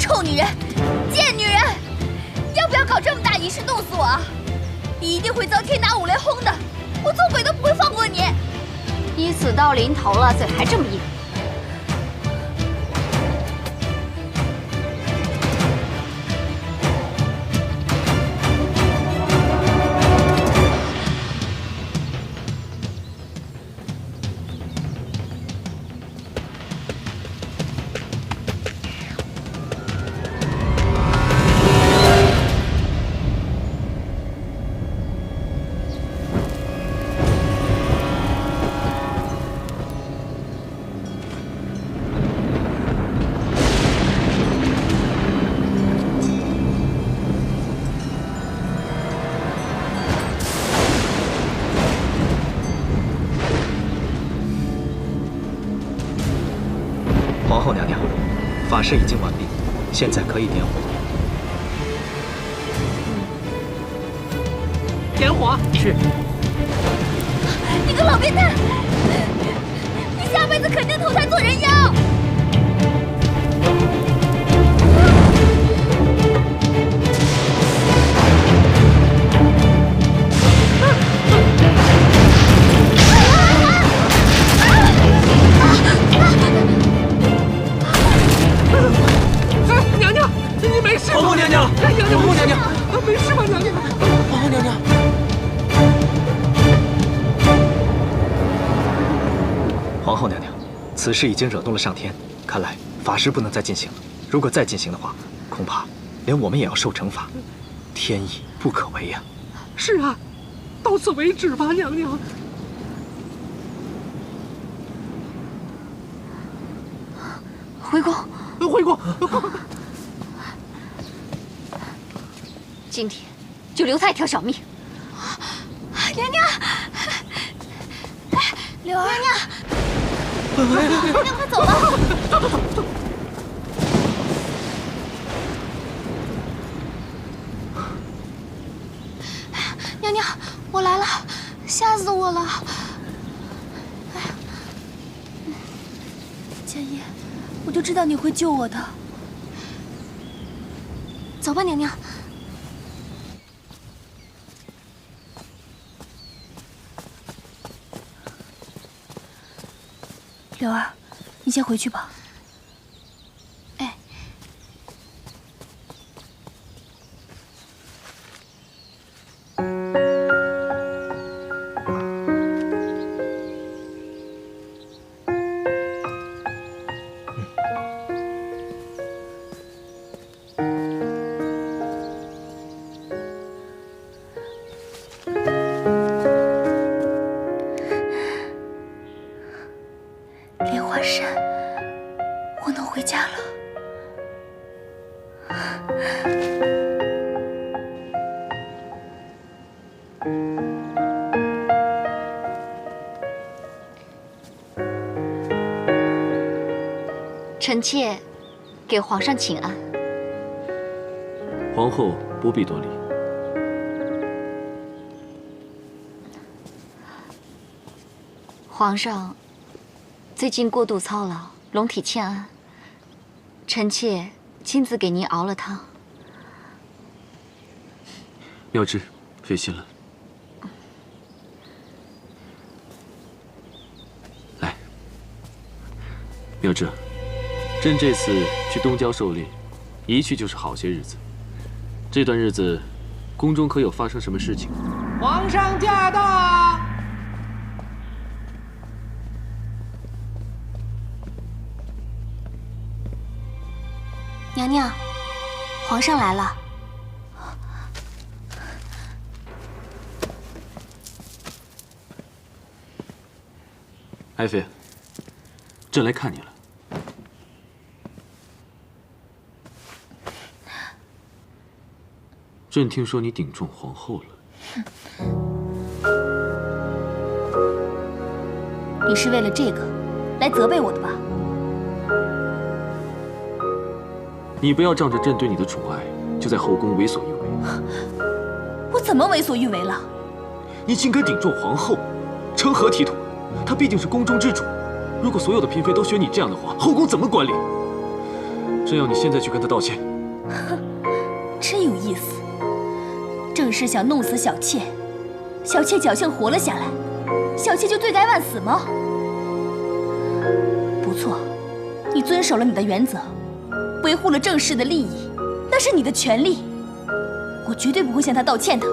臭女人，贱女人！要不要搞这么大仪式弄死我啊？你一定会遭天打五雷轰的，我做鬼都不会放过你！你死到临头了，嘴还这么硬。 皇后娘娘，法事已经完毕，现在可以点火。点火！是。你个老变态！你下辈子肯定投胎做人妖！娘娘，你没事吧？皇后娘娘，娘娘，皇后娘娘，没事吧？娘娘，皇后娘娘。 皇后娘娘，此事已经惹动了上天，看来法事不能再进行了。如果再进行的话，恐怕连我们也要受惩罚，天意不可违呀。是啊，到此为止吧，娘娘。回宫，回宫。今天就留他一条小命。娘娘，柳儿，娘娘，娘娘快走吧。走。娘娘，我来了，吓死我了！哎呀，千叶，我就知道你会救我的。走吧，娘娘。 柳儿，你先回去吧。哎，莲花山，我能回家了。臣妾给皇上请安。皇后不必多礼。皇上最近过度操劳，龙体欠安，臣妾亲自给您熬了汤。妙芝，费心了。来，妙芝，朕这次去东郊狩猎，一去就是好些日子。这段日子，宫中可有发生什么事情？皇上驾到！娘娘，皇上来了。爱妃，朕来看你了。朕听说你顶撞皇后了。你是为了这个来责备我的吧？你不要仗着朕对你的宠爱，就在后宫为所欲为。我怎么为所欲为了？你竟敢顶撞皇后，成何体统？她毕竟是宫中之主，如果所有的嫔妃都学你这样的话，后宫怎么管理？朕要你现在去跟他道歉。真有意思。正是想弄死小妾，小妾侥幸活了下来，小妾就罪该万死吗？不错，你遵守了你的原则，维护了正室的利益，那是你的权利，我绝对不会向他道歉的。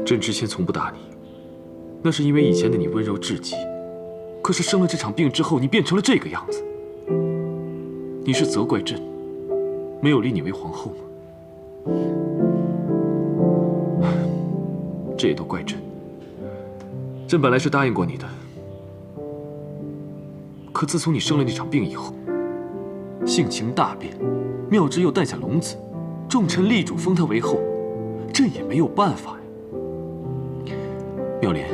朕之前从不打你，那是因为以前的你温柔至极。可是生了这场病之后，你变成了这个样子。你是责怪朕没有立你为皇后吗？这也都怪朕。朕本来是答应过你的，可自从你生了那场病以后，性情大变，妙芝又诞下龙子，众臣力主封她为后，朕也没有办法呀。妙莲，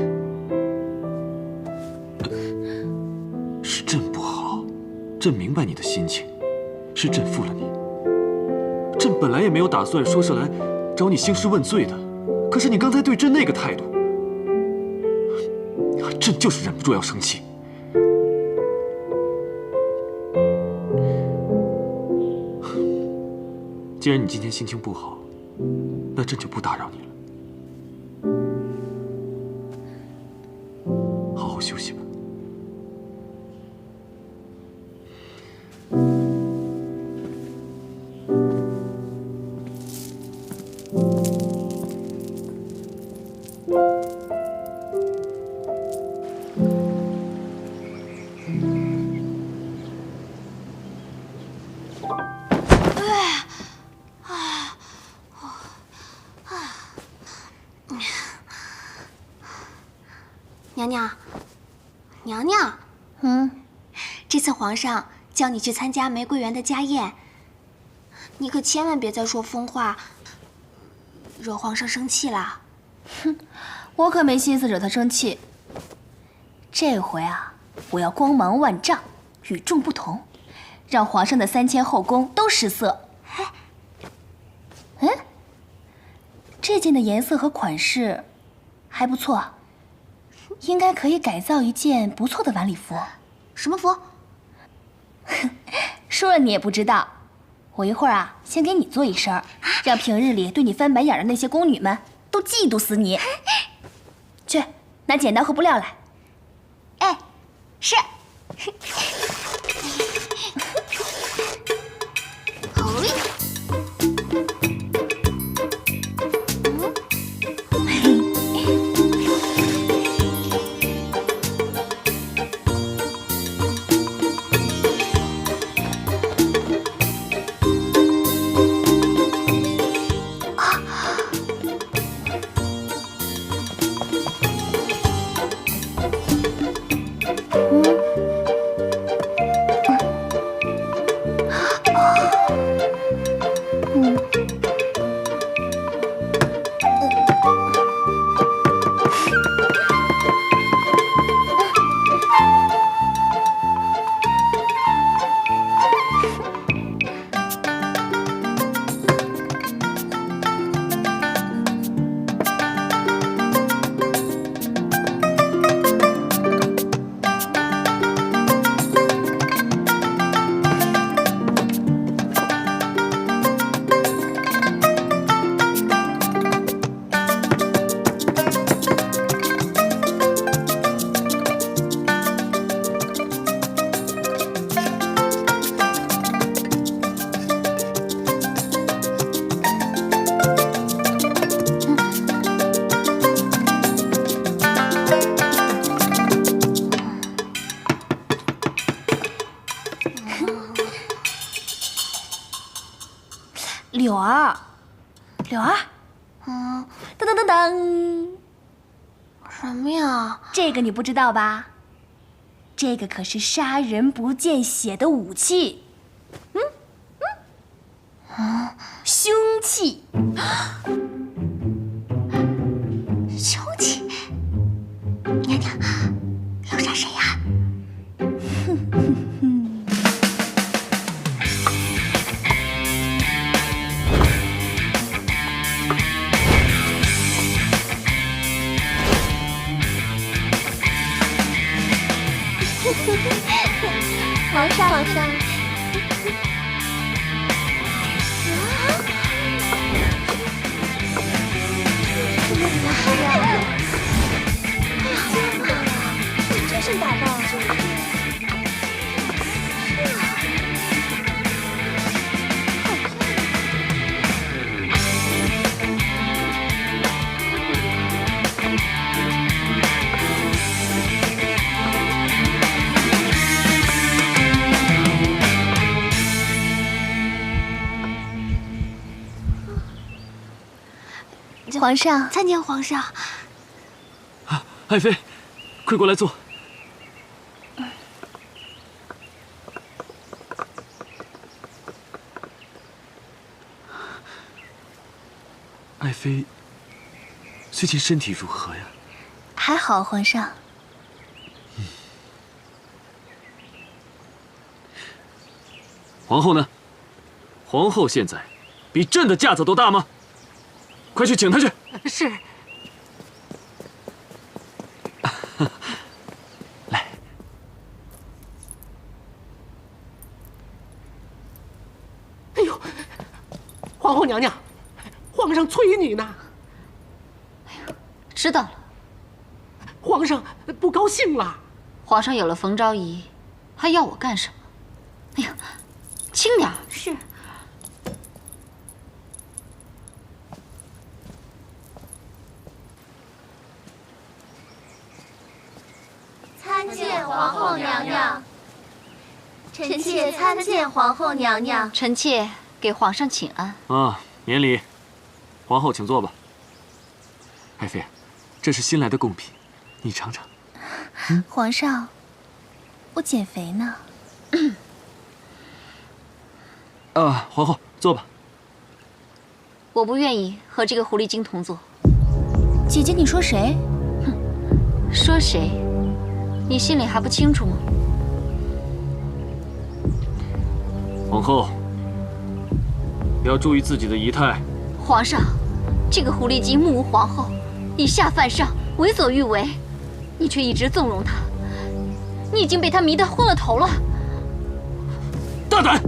是朕不好，朕明白你的心情，是朕负了你。朕本来也没有打算说是来找你兴师问罪的，可是你刚才对朕那个态度，朕就是忍不住要生气。既然你今天心情不好，那朕就不打扰你了。好好休息吧。娘娘，娘娘，这次皇上叫你去参加玫瑰园的家宴，你可千万别再说疯话，惹皇上生气了。哼，我可没心思惹他生气。这回啊，我要光芒万丈，与众不同，让皇上的3000后宫都失色。这件的颜色和款式还不错。应该可以改造一件不错的晚礼服。什么服？说了你也不知道。我一会儿啊，先给你做一身，让平日里对你翻白眼的那些宫女们都嫉妒死你。去，拿剪刀和布料来。哎，是。柳儿，柳儿，噔噔噔噔，什么呀？这个你不知道吧？这个可是杀人不见血的武器。嘘。凶器。凶器？娘娘，要杀谁呀？皇上，皇上。真是打扮。皇上，参见皇上。爱妃，快过来坐。爱妃，最近身体如何呀？还好，皇上。皇后呢？皇后现在比朕的架子都大吗？快去请她去。是。来。哎呦，皇后娘娘，皇上催你呢。知道了。皇上不高兴了。皇上有了冯昭仪，还要我干什么？哎呀，轻点儿。是。参见皇后娘娘。臣妾参见皇后娘娘。臣妾给皇上请安。啊，免礼。皇后请坐吧。爱妃，这是新来的贡品，你尝尝。皇上，我减肥呢。皇后坐吧。我不愿意和这个狐狸精同坐。姐姐，你说谁？说谁？你心里还不清楚吗？皇后，要注意自己的仪态。皇上，这个狐狸精目无皇后，以下犯上，为所欲为，你却一直纵容她，你已经被她迷得昏了头了。大胆！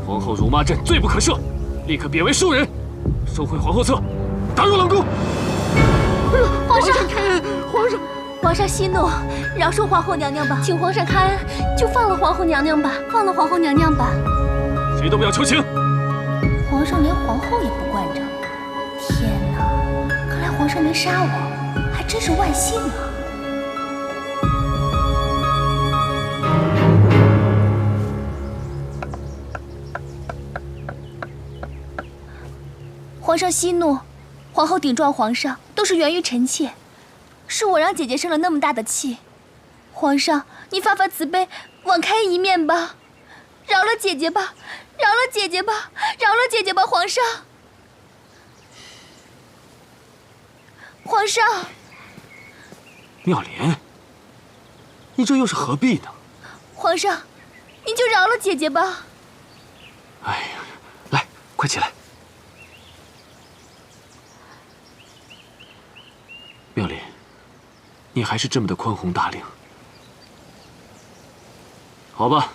皇后辱骂朕，罪不可赦，立刻贬为庶人，收回皇后册，打入冷宫。皇上开恩，皇上。皇上息怒，饶恕皇后娘娘吧，请皇上开恩，就放了皇后娘娘吧，放了皇后娘娘吧。谁都不要求情。皇上连皇后也不惯着，天哪！看来皇上没杀我，还真是万幸啊！皇上息怒，皇后顶撞皇上，都是源于臣妾。是我让姐姐生了那么大的气，皇上，你发发慈悲，网开一面吧，饶了姐姐吧，饶了姐姐吧，饶了姐姐吧，皇上，皇上。妙莲，你这又是何必呢？皇上，您就饶了姐姐吧。哎呀，来，快起来。妙莲。你还是这么的宽宏大量，好吧？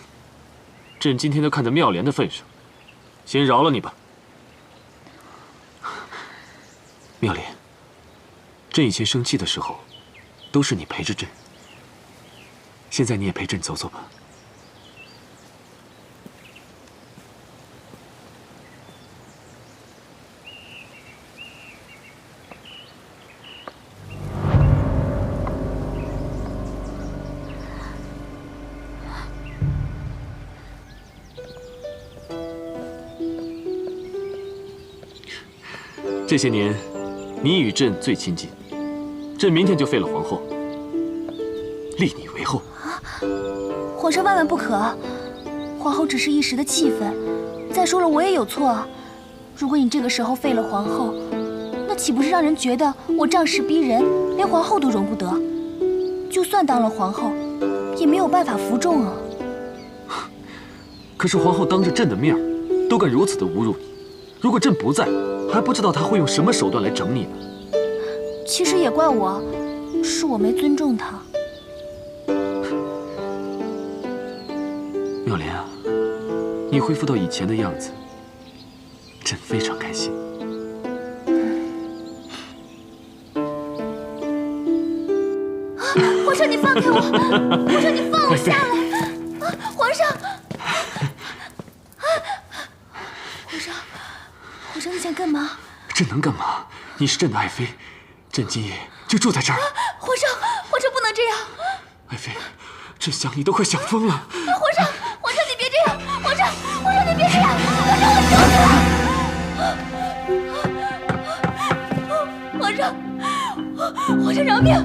朕今天就看在妙莲的份上，先饶了你吧。妙莲，朕以前生气的时候，都是你陪着朕，现在你也陪朕走走吧。这些年，你与朕最亲近，朕明天就废了皇后，立你为后。皇上万万不可！皇后只是一时的气愤，再再说了，我也有错啊。如果你这个时候废了皇后，那岂不是让人觉得我仗势逼人，连皇后都容不得？就算当了皇后，也没有办法服众啊。可是皇后当着朕的面儿，都敢如此的侮辱你。如果朕不在，还不知道她会用什么手段来整你呢。其实也怪我，是我没尊重她。妙莲啊，你恢复到以前的样子，朕非常开心。皇上，你放开我！皇上，你放我下来！皇上！皇上，你想干嘛？朕能干嘛？你是朕的爱妃，朕今夜就住在这儿。皇上，不能这样！爱妃，朕想你都快想疯了。皇上，你别这样！皇上，你别这样！皇上，饶命！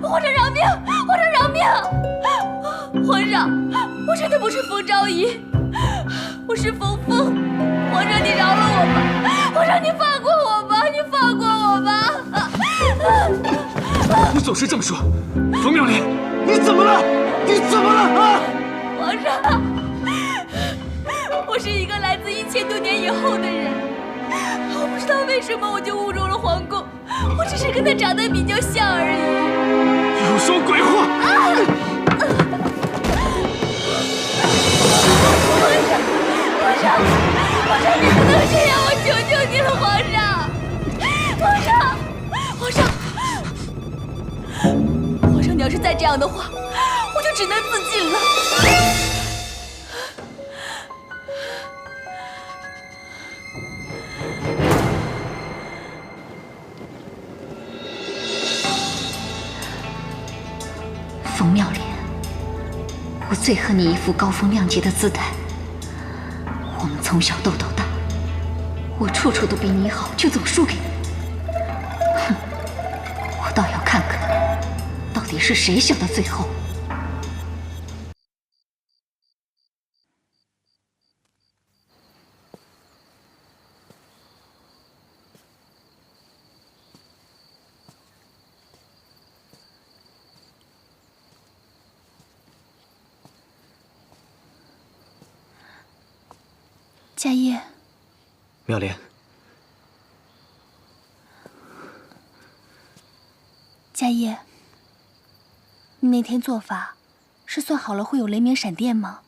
皇上饶命！皇上饶命！皇上，我真的不是冯昭仪，我是冯峰。皇上，你饶了我吧！皇上，你放过我吧！你放过我吧！你总是这么说，冯妙莲，你怎么了？你怎么了啊？皇上，我是一个来自1000多年以后的人，我不知道为什么我就误入了皇宫，我只是跟他长得比较像而已。又说鬼话！皇上，你不能这样，我求求你了，皇上！皇上，你要是再这样的话，我就只能自尽了。冯妙莲，我最恨你一副高风亮节的姿态。我们从小斗到大，我处处都比你好，却总输给你。哼，我倒要看看，到底是谁想到最后。家业，妙莲，家业，你那天做法是算好了会有雷鸣闪电吗？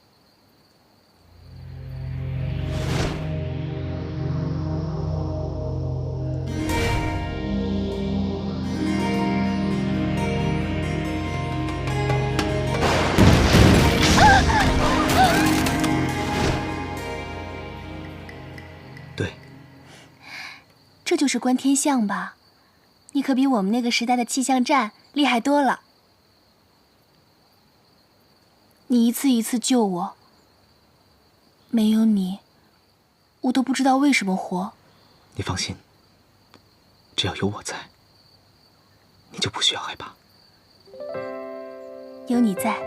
对，这就是观天象吧？你可比我们那个时代的气象站厉害多了。你一次一次救我，没有你，我都不知道为什么活。你放心，只要有我在，你就不需要害怕。有你在，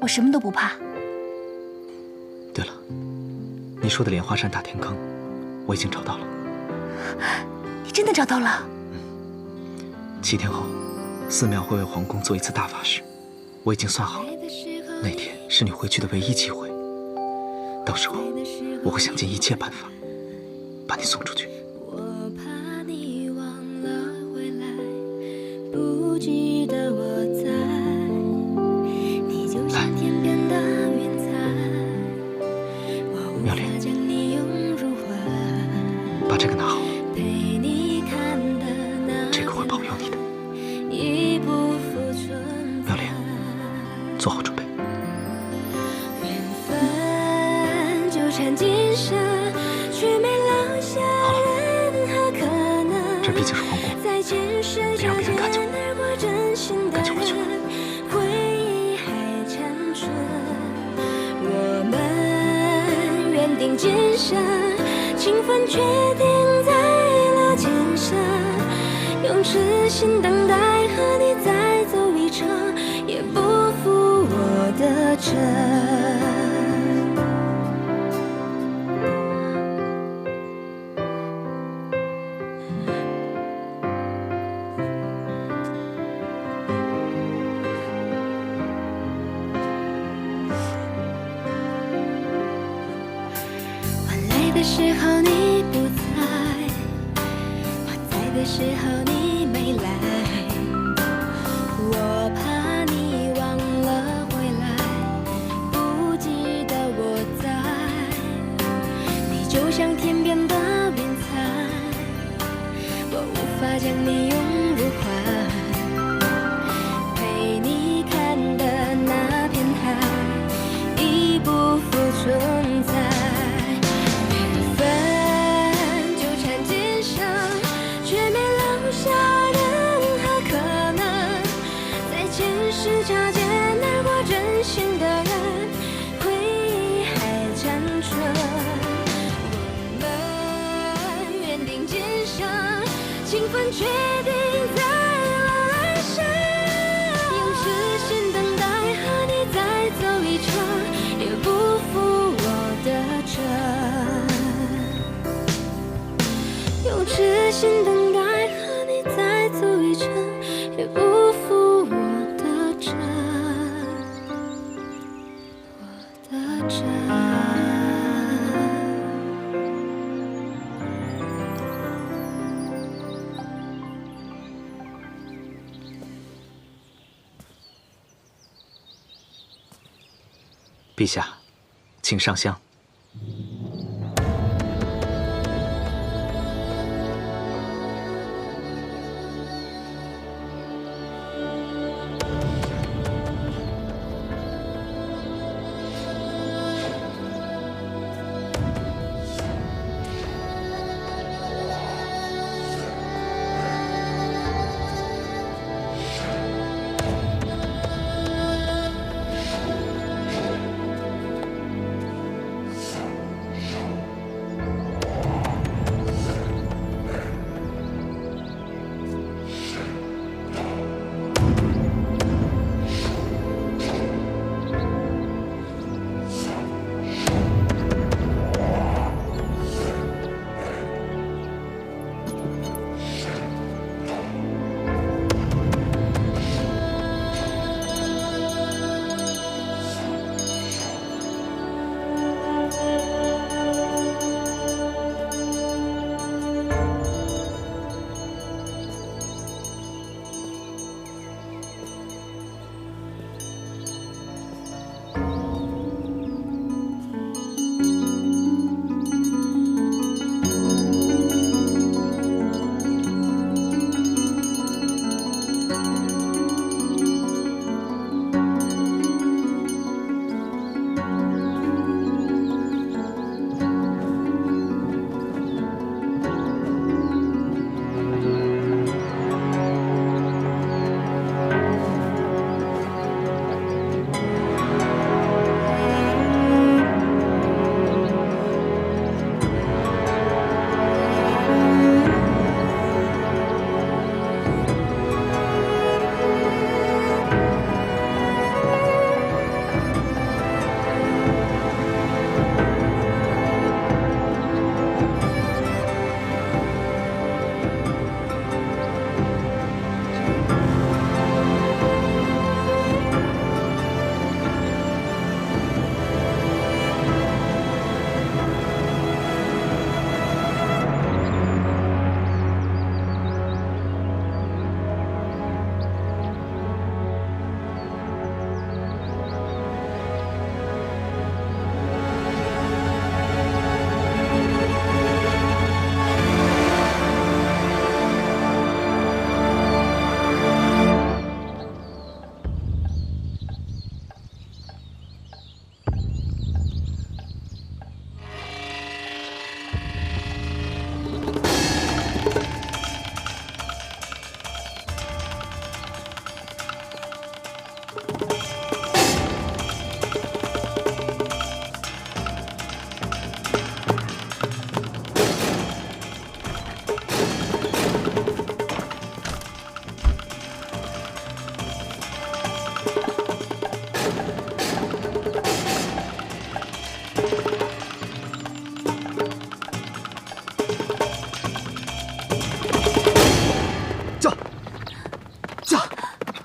我什么都不怕。对了，你说的莲花山大天坑，我已经找到了。你真的找到了？7天后，寺庙会为皇宫做一次大法事，我已经算好了，那天是你回去的唯一机会。到时候，我会想尽一切办法，把你送出去。我怕你忘了回来，不记得我在，你就像天边的云彩，我无法将你拥入怀。把这个拿好，陪你看的那这个会保佑你的。已不复存在。妙莲，做好准备。缘分纠缠今生，却没留下任何可能。这毕竟是皇宫，在前世别让别人看见我。而过真心的赶紧回去吧。人，回忆还残存。我们缘定今生，情分决定在了前生。用痴心等待和你再走一程，也不负我的真。时候你不在，我在的时候你没来，我怕你忘了回来，不记得我在，你就像天边的云彩，我无法将你拥入怀，陪你看的那片海已不复存在。缘分纠缠今生，却没留下任何可能。在前世擦肩而过真心的人，回忆还残存。我们缘定今生，情分确定在了来生。用痴心等待和你再走一程，也不负我的真。用痴心等待和你再走一程，也不负我的真，我的真。陛下，请上香。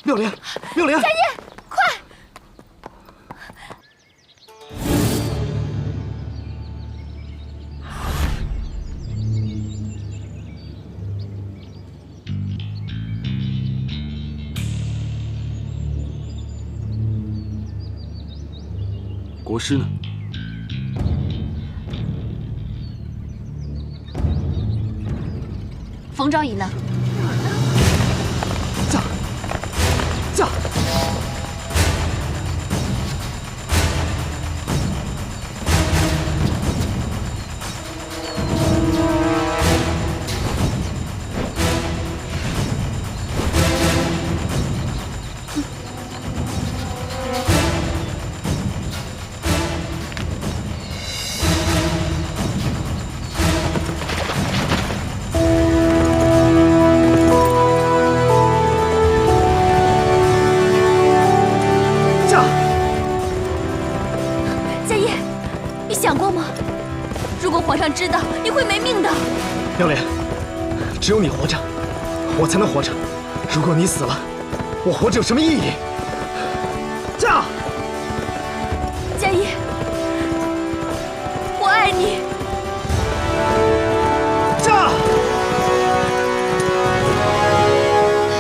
妙莲，妙莲，佳叶，快！国师呢？冯昭仪呢？驾！皇上知道你会没命的。妙莲，只有你活着，我才能活着。如果你死了，我活着有什么意义？驾！佳怡，我爱你。驾！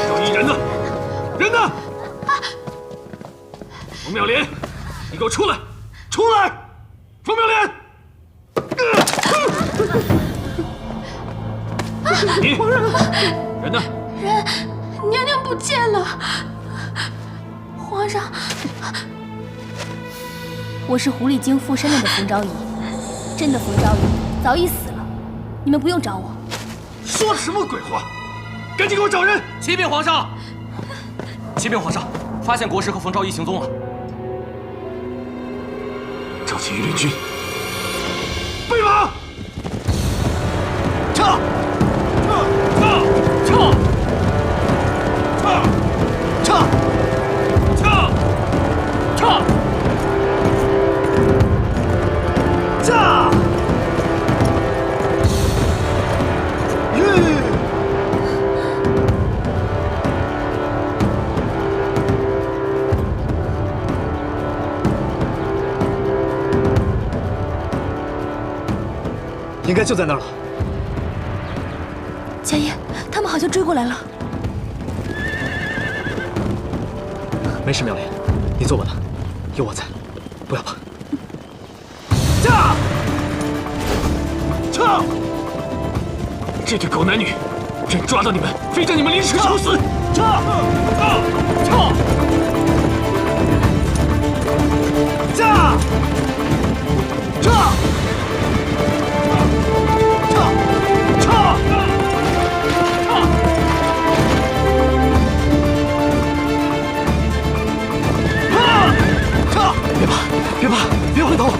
赵毅，人呢？人呢？冯妙莲，你给我出来！出来！冯妙莲！你人呢？人，娘娘不见了。皇上，我是狐狸精附身了的冯昭仪，真的冯昭仪早已死了，你们不用找我。说什么鬼话！赶紧给我找人！启禀皇上，启禀皇上，发现国师和冯昭仪行踪了。召集御林军，备马！撤！应该就在那儿了。佳叶，他们好像追过来了。没事，妙莲，你坐稳了，有我在，不要怕。驾！撤！这对狗男女，朕抓到你们，非将你们凌迟处死！撤！撤！驾！撤！别怕，别回头！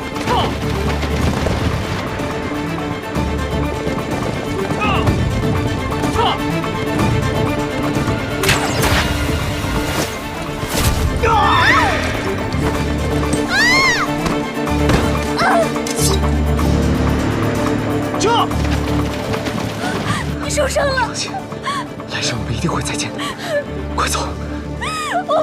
撤！你受伤了。放心，来生我们一定会再见。快走！我不。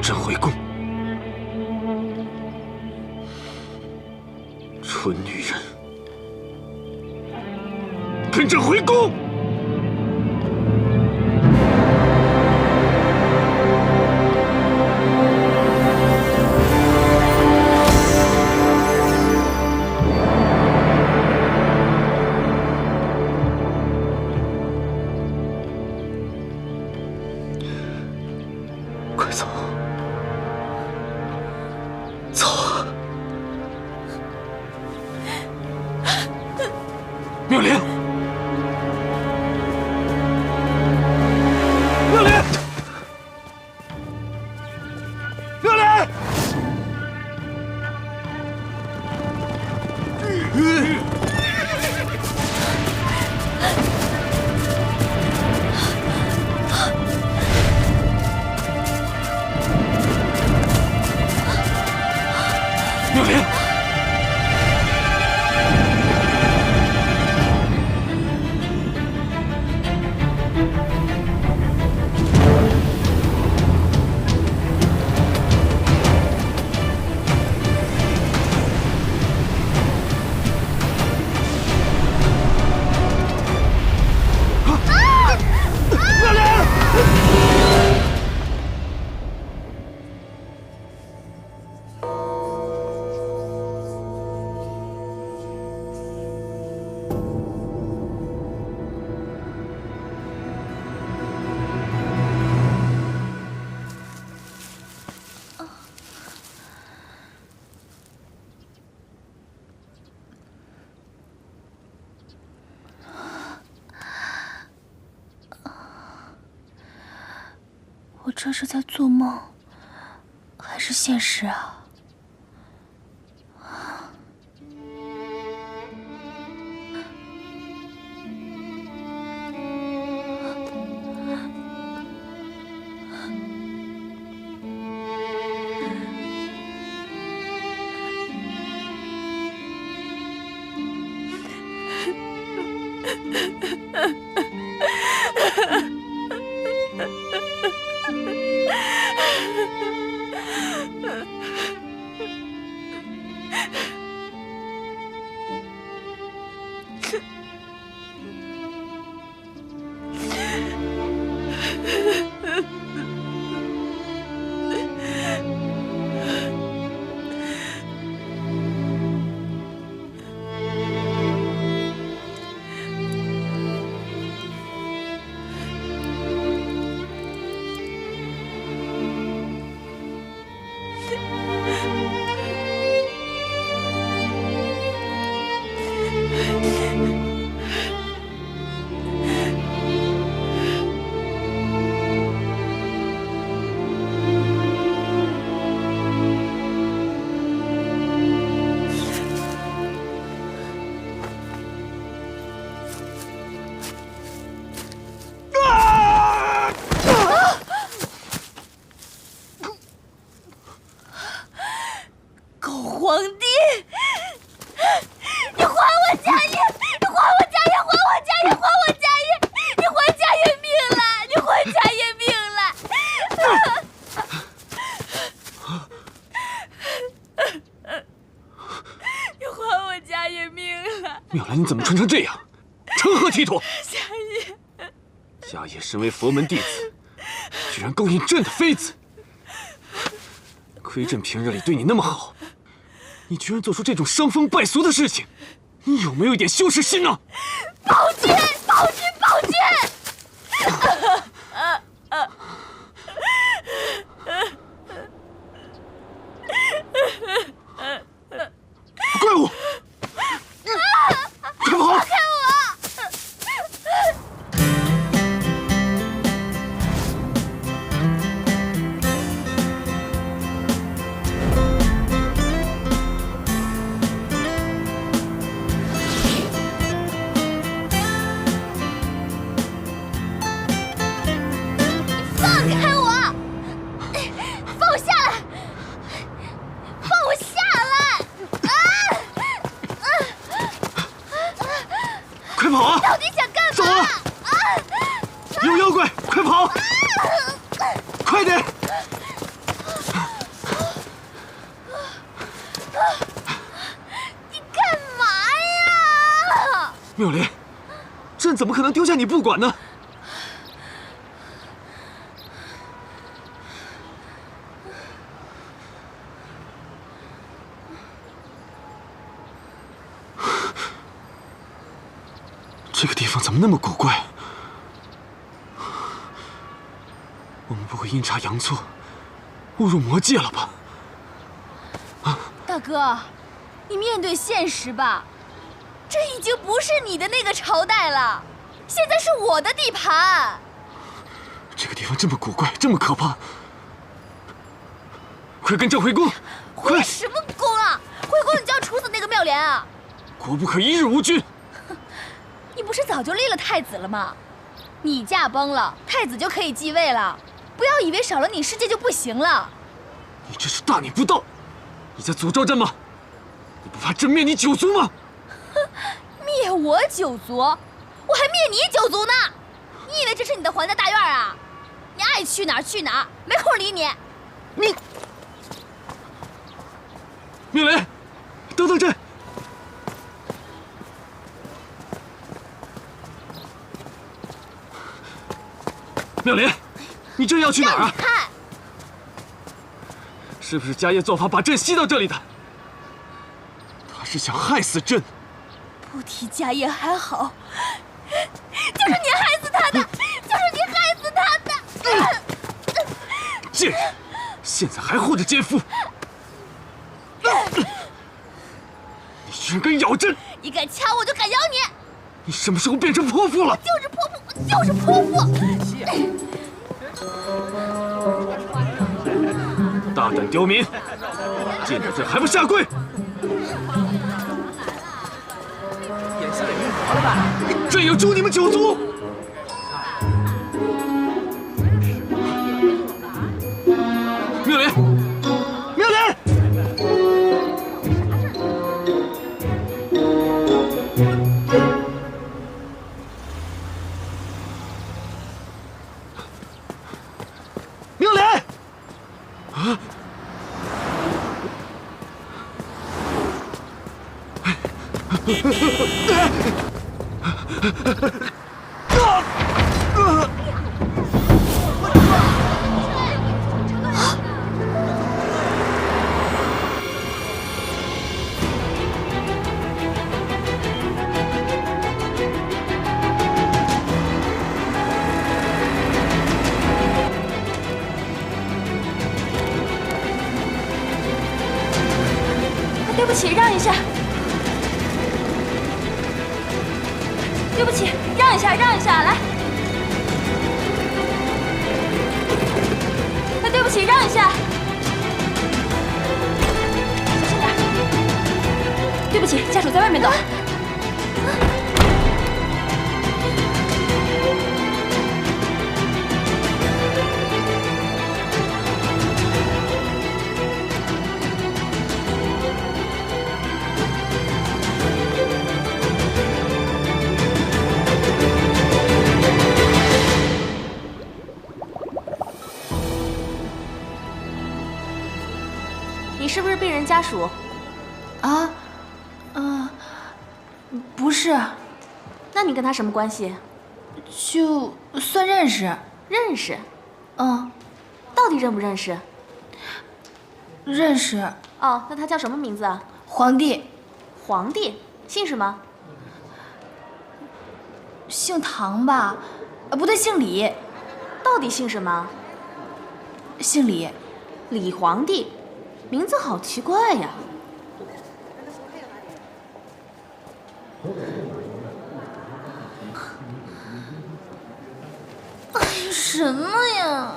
朕回宫，蠢女人，跟朕回宫！快走！妙莲，妙莲，妙莲！我这是在做梦，还是现实啊？皇帝，你还我家业！你还我家业！还我家业！还我家业！你还家业命了！你还家业命了！你还我家业命了！妙兰，你怎么穿成这样？成何体统？家业，家业身为佛门弟子，居然勾引朕的妃子，亏朕平日里对你那么好。你居然做出这种伤风败俗的事情，你有没有一点羞耻心呢？宝君，宝君，宝君！怪物！快跑！放开我！放开我！放我下来！放我下来！快跑啊！到底想干嘛？走啊！有妖怪，快跑！快点！你干嘛呀？妙莲，朕怎么可能丢下你不管呢？这个地方怎么那么古怪？我们不会阴差阳错误入魔界了吧？大哥，你面对现实吧，这已经不是你的那个朝代了，现在是我的地盘。这个地方这么古怪，这么可怕，快跟朕回宫！快！回什么宫啊？回宫你就要处死那个妙莲啊？国不可一日无君。你不是早就立了太子了吗？你驾崩了，太子就可以继位了。不要以为少了你，世界就不行了。你这是大逆不道！你在诅咒朕吗？你不怕朕灭你九族吗？灭我九族？我还灭你九族呢！你以为这是你的皇家大院啊？你爱去哪儿去哪儿，没空理你。你，妙莲，等等朕！妙莲，你这要去哪儿啊？让你看，是不是家业做法把朕吸到这里的？他是想害死朕。不提家业还好，就是你害死他的，就是你害死他的！贱人，现在还护着奸夫！你居然敢咬朕！你敢掐我就敢咬你！你什么时候变成泼妇了？就是泼妇，就是泼妇！大胆刁民，见到朕还不下跪！朕要诛你们九族！妙莲，妙莲，妙莲，啊！对不起，让一下。对不起，让一下，让一下，来。对不起，让一下。小心点。对不起，家属在外面等。你是不是病人家属？啊，不是，那你跟他什么关系？就算认识。认识？嗯，到底认不认识？认识。哦，那他叫什么名字啊？皇帝。皇帝，姓什么？姓唐吧？不对，姓李。到底姓什么？姓李。李皇帝，名字好奇怪呀。什么呀？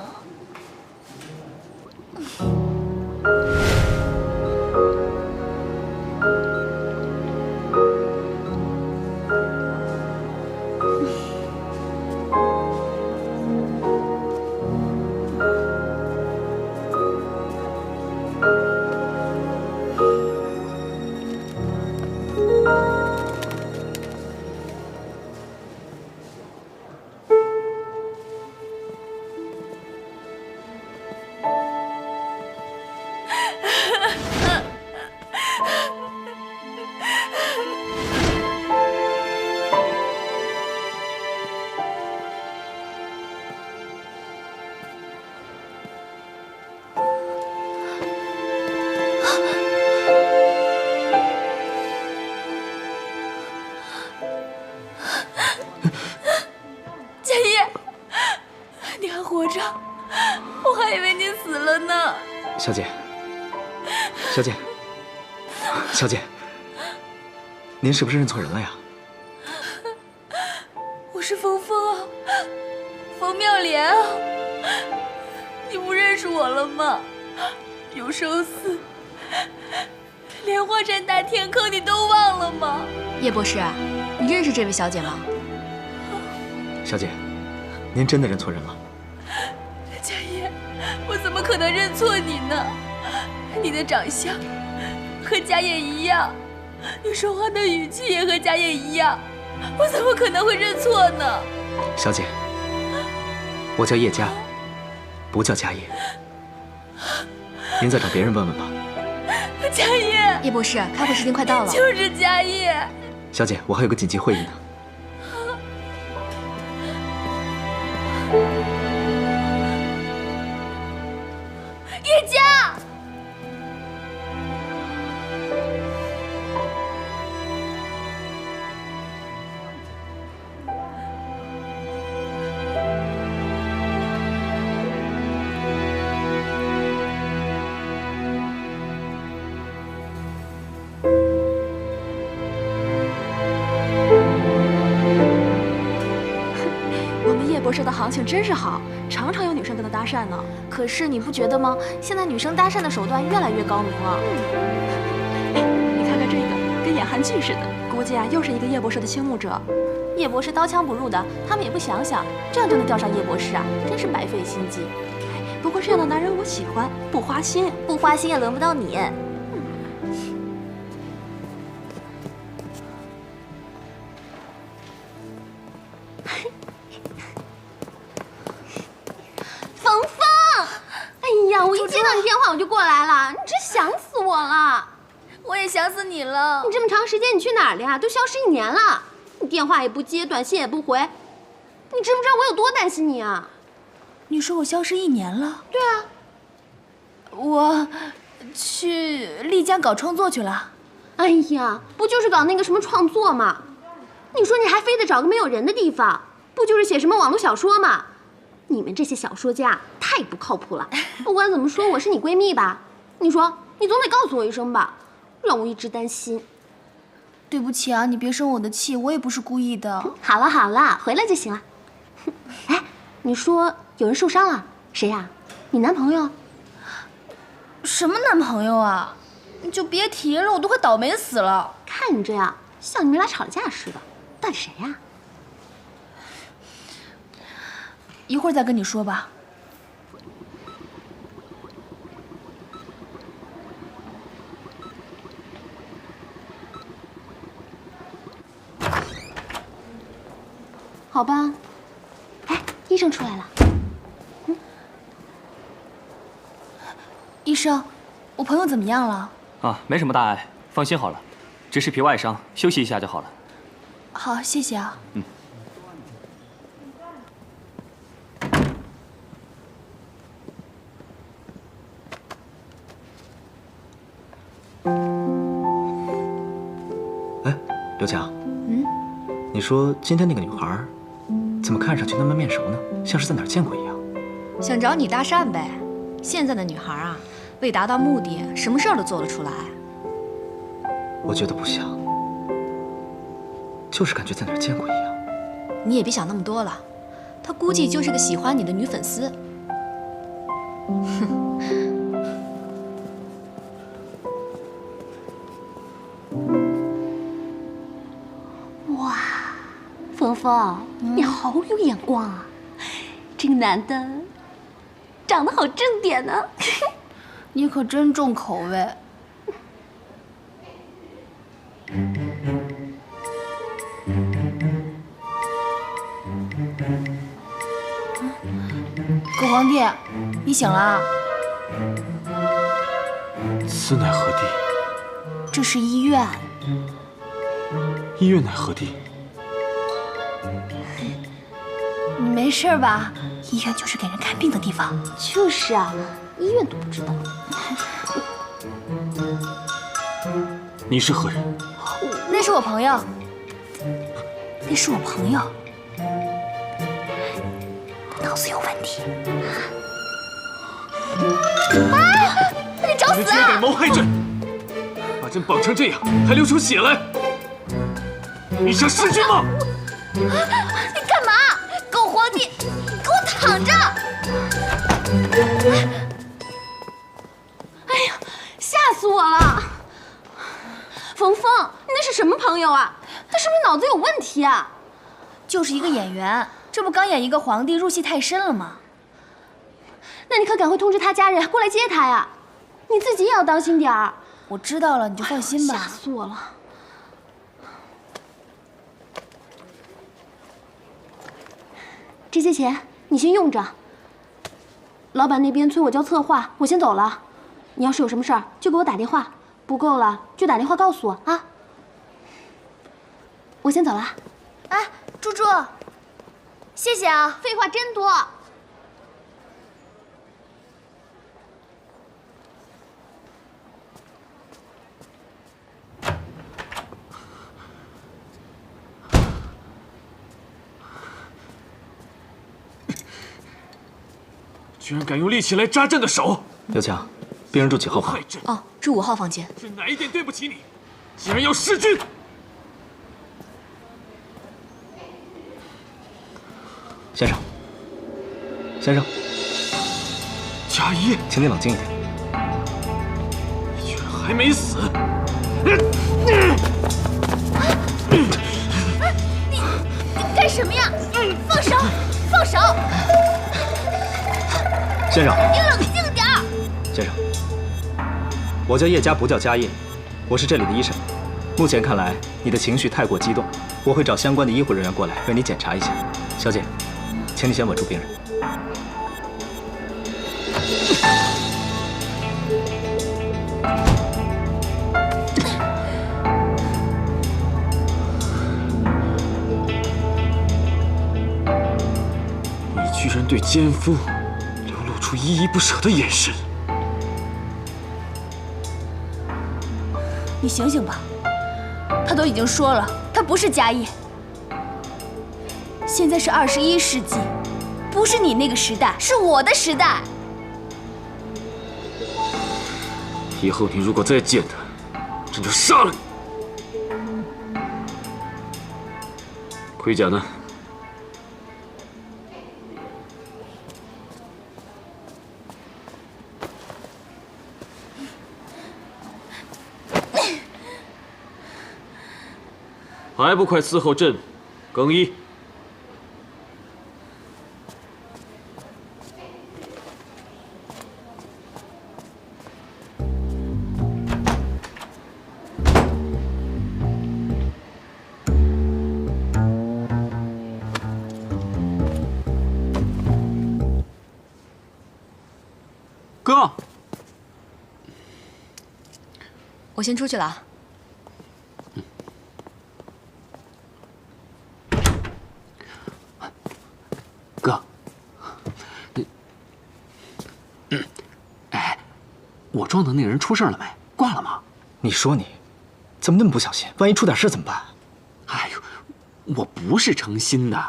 佳叶，你还活着，我还以为你死了呢。小姐，小姐，小姐，您是不是认错人了呀？我是冯峰啊，冯妙莲啊，你不认识我了吗？永寿寺、莲花山大天坑，你都忘了吗？叶博士，你认识这位小姐吗？小姐，您真的认错人了。佳叶，我怎么可能认错你呢？你的长相和佳叶一样，你说话的语气也和佳叶一样，我怎么可能会认错呢？小姐，我叫叶家，不叫佳叶。您再找别人问问吧。佳叶，叶博士，开会时间快到了。就是佳叶。小姐，我还有个紧急会议呢。叶家。的行情真是好，常常有女生跟他搭讪呢。可是你不觉得吗？现在女生搭讪的手段越来越高明了。哎，你看看这个，跟演韩剧似的，估计啊又是一个叶博士的倾慕者。叶博士刀枪不入的，他们也不想想，这样就能钓上叶博士啊，真是白费心机。哎，不过这样的男人我喜欢，不花心，不花心也轮不到你。冯峰，哎呀，我一接到你电话我就过来了，你真想死我了。我也想死你了。你这么长时间你去哪儿了呀？都消失1年了，你电话也不接，短信也不回，你知不知道我有多担心你啊？你说我消失1年了？对啊，我去丽江搞创作去了。哎呀，不就是搞那个什么创作吗？你说你还非得找个没有人的地方，不就是写什么网络小说吗？你们这些小说家太不靠谱了。不管怎么说，我是你闺蜜吧？你说，你总得告诉我一声吧，让我一直担心。对不起啊，你别生我的气，我也不是故意的。好了好了，回来就行了。哎，你说有人受伤了，谁呀？你男朋友？什么男朋友啊？你就别提了，我都快倒霉死了。看你这样，像你们俩吵架似的。到底谁呀？一会儿再跟你说吧。好吧。哎，医生出来了。医生，我朋友怎么样了？啊，没什么大碍，放心好了，只是皮外伤，休息一下就好了。好，谢谢啊。嗯。哎，刘强。你说今天那个女孩，怎么看上去那么面熟呢？像是在哪儿见过一样。想找你搭讪呗。现在的女孩啊，为达到目的，什么事儿都做得出来。我觉得不像，就是感觉在哪儿见过一样。你也别想那么多了，她估计就是个喜欢你的女粉丝。哇，峰峰，你好有眼光啊！这个男的长得好正点呢。你可真重口味。狗皇帝，你醒了啊？此乃何地？这是医院。医院乃何地？你没事吧？医院就是给人看病的地方。就是啊，医院都不知道。你是何人？那是我朋友。那是我朋友。他脑子有问题。啊！你找死啊！你们居然敢谋害朕！把朕绑成这样，还流出血来！你想弑君吗？你干嘛？狗皇帝，你给我躺着！哎呀，吓死我了！冯峰，你那是什么朋友啊？他是不是脑子有问题啊？就是一个演员，这不刚演一个皇帝，入戏太深了吗？那你可赶快通知他家人过来接他呀！你自己也要当心点儿。我知道了，你就放心吧。吓死我了！这些钱你先用着。老板那边催我交策划，我先走了。你要是有什么事儿，就给我打电话，不够了就打电话告诉我啊。我先走了。哎，猪猪，谢谢啊。废话真多。居然敢用利器来扎朕的手！刘强，病人住几号房？哦，住5号房间。是哪一点对不起你？竟然要弑君！先生，先生，佳叶，请你冷静一点。你居然还没死！你干什么呀？放手！放手！先生，你冷静点儿。先生，我叫叶佳，不叫佳叶，我是这里的医生。目前看来，你的情绪太过激动，我会找相关的医护人员过来为你检查一下。小姐，请你先稳住病人。你居然对奸夫流露出依依不舍的眼神！你醒醒吧，他都已经说了，他不是家业。现在是21世纪，不是你那个时代，是我的时代。以后你如果再见他，朕就杀了你。盔甲呢？还不快伺候朕更衣！哥，我先出去了啊。哥，哎，我撞的那个人出事了没？挂了吗？你说你，怎么那么不小心？万一出点事怎么办？哎呦，我不是诚心的，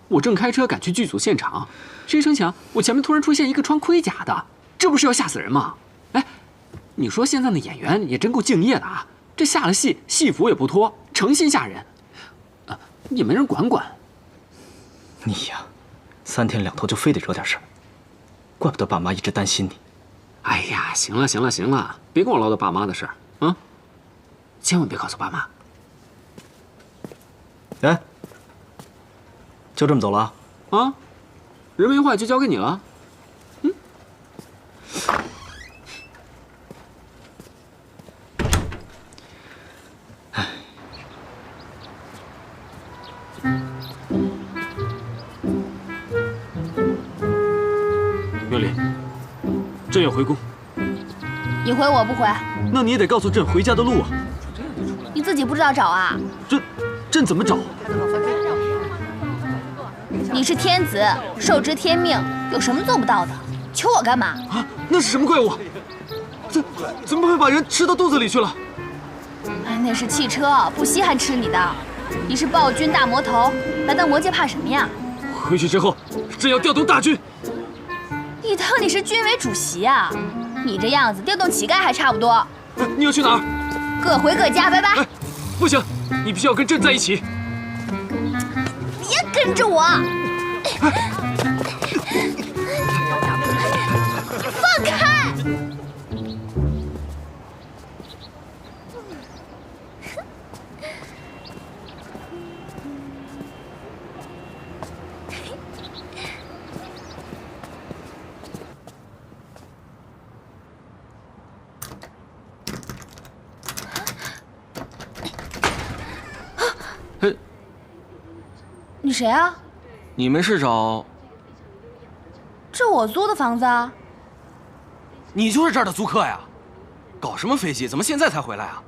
我正开车赶去剧组现场，谁成想我前面突然出现一个穿盔甲的，这不是要吓死人吗？哎，你说现在的演员也真够敬业的啊，这下了戏，戏服也不脱，诚心吓人，也没人管管。你呀，3天2头就非得惹点事儿，怪不得爸妈一直担心你。哎呀，行了行了行了，别跟我唠叨爸妈的事儿啊，千万别告诉爸妈。哎，就这么走了啊？啊，人没坏就交给你了。嗯。哎。妙丽，朕要回宫。你回我不回？那你也得告诉朕回家的路啊！你自己不知道找啊？朕怎么找？你是天子，受之天命，有什么做不到的？求我干嘛？啊，那是什么怪物？怎么会把人吃到肚子里去了？哎，那是汽车，不稀罕吃你的。你是暴君大魔头，来到魔界怕什么呀？回去之后，朕要调动大军。你当你是军委主席啊？你这样子调动乞丐还差不多。你要去哪儿？各回各家，拜拜。哎，不行，你必须要跟朕在一起。别跟着我！放开！你谁啊？你们是找？这我租的房子啊。你就是这儿的租客呀？搞什么飞机？怎么现在才回来啊？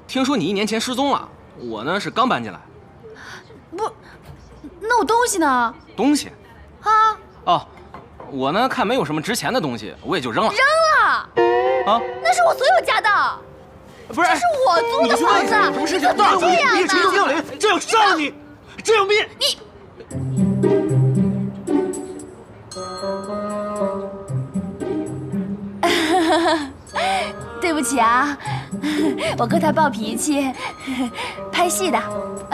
听说你1年前失踪了，我呢是刚搬进来。不，那我东西呢？东西？啊？哦，我呢看没有什么值钱的东西，我也就扔了。扔了？啊？那是我所有家的。不是，这是我租的房子，什么事情？大这样你成要脸，朕要杀了你！朕要灭你！对不起啊，我哥他暴脾气，拍戏的，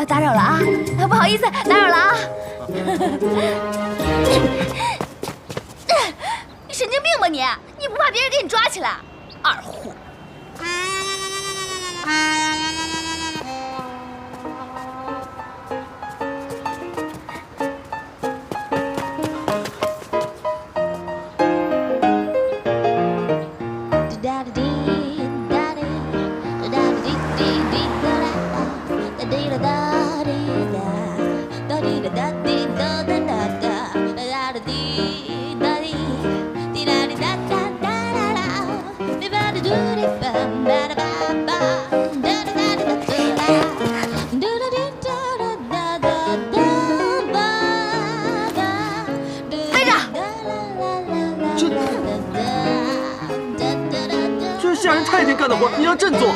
打扰了啊，不好意思，打扰了啊。你？你不怕别人给你抓起来？二货！这是下人太监干的活，你让朕做。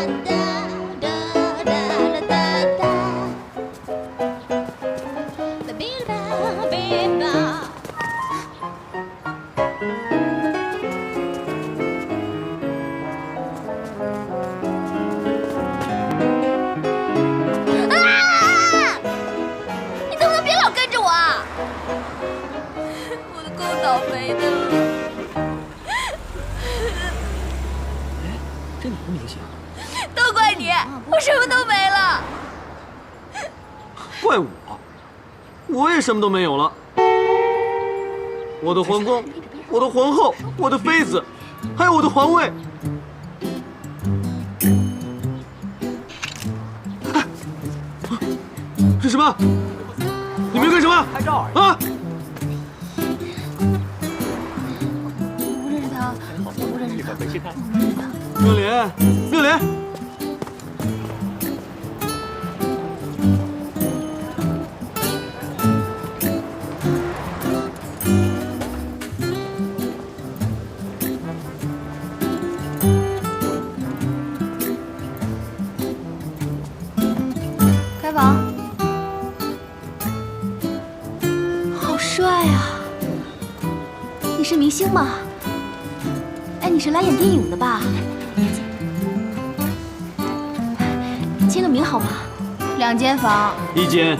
你能不能别老跟着我啊？我都够倒霉的了。这你不明显，都怪你，我什么都没了。怪我，我也什么都没有了。我的皇宫，我的皇后，我的妃子，还有我的皇位。是什么？你们要干什么？拍照啊！我不认识他，我不认识他。回去看。妙莲，妙莲。开房。好帅啊！你是明星吗？哎，你是来演电影的吧？签个名好吗？2间房1间，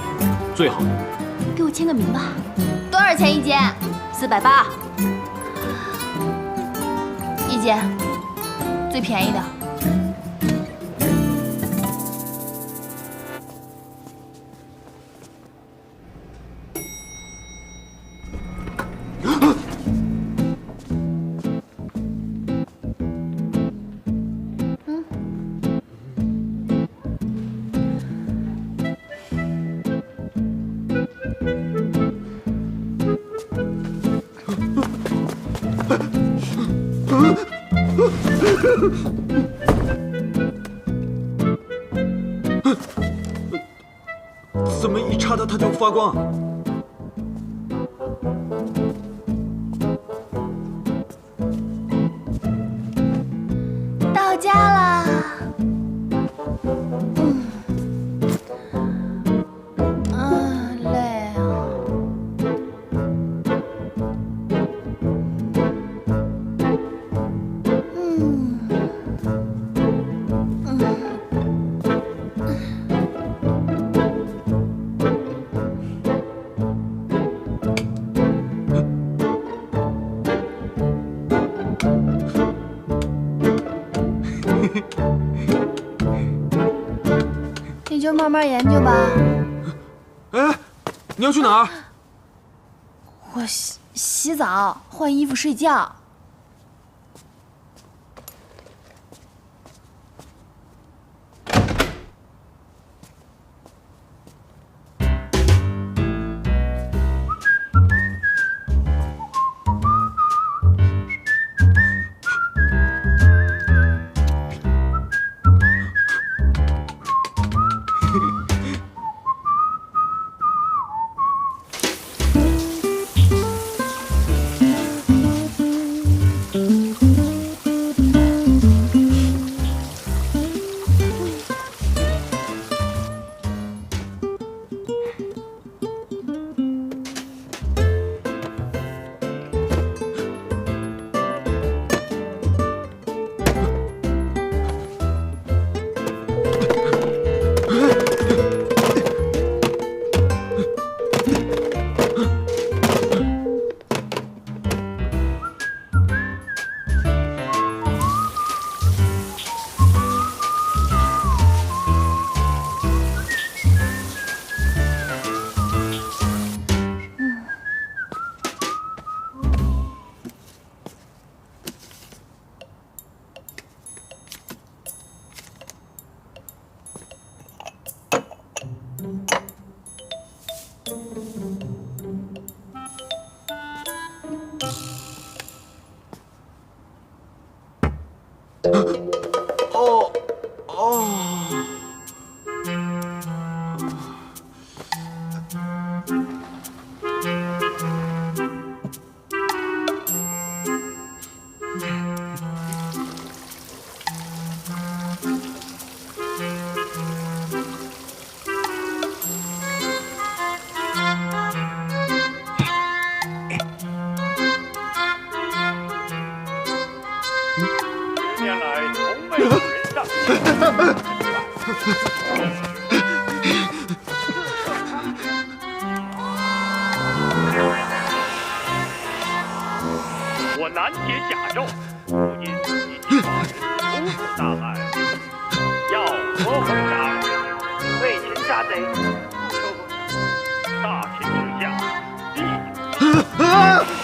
最好的。给我签个名吧。多少钱1间？480。1间，最便宜的。怎么一插它它就发光？到家啦。累啊。你就慢慢研究吧。哎，你要去哪儿？我洗澡、换衣服、睡觉。上。我南铁甲胄，如今已经把人冲出大海，要何奉上？为擒杀贼，大秦之下，必定。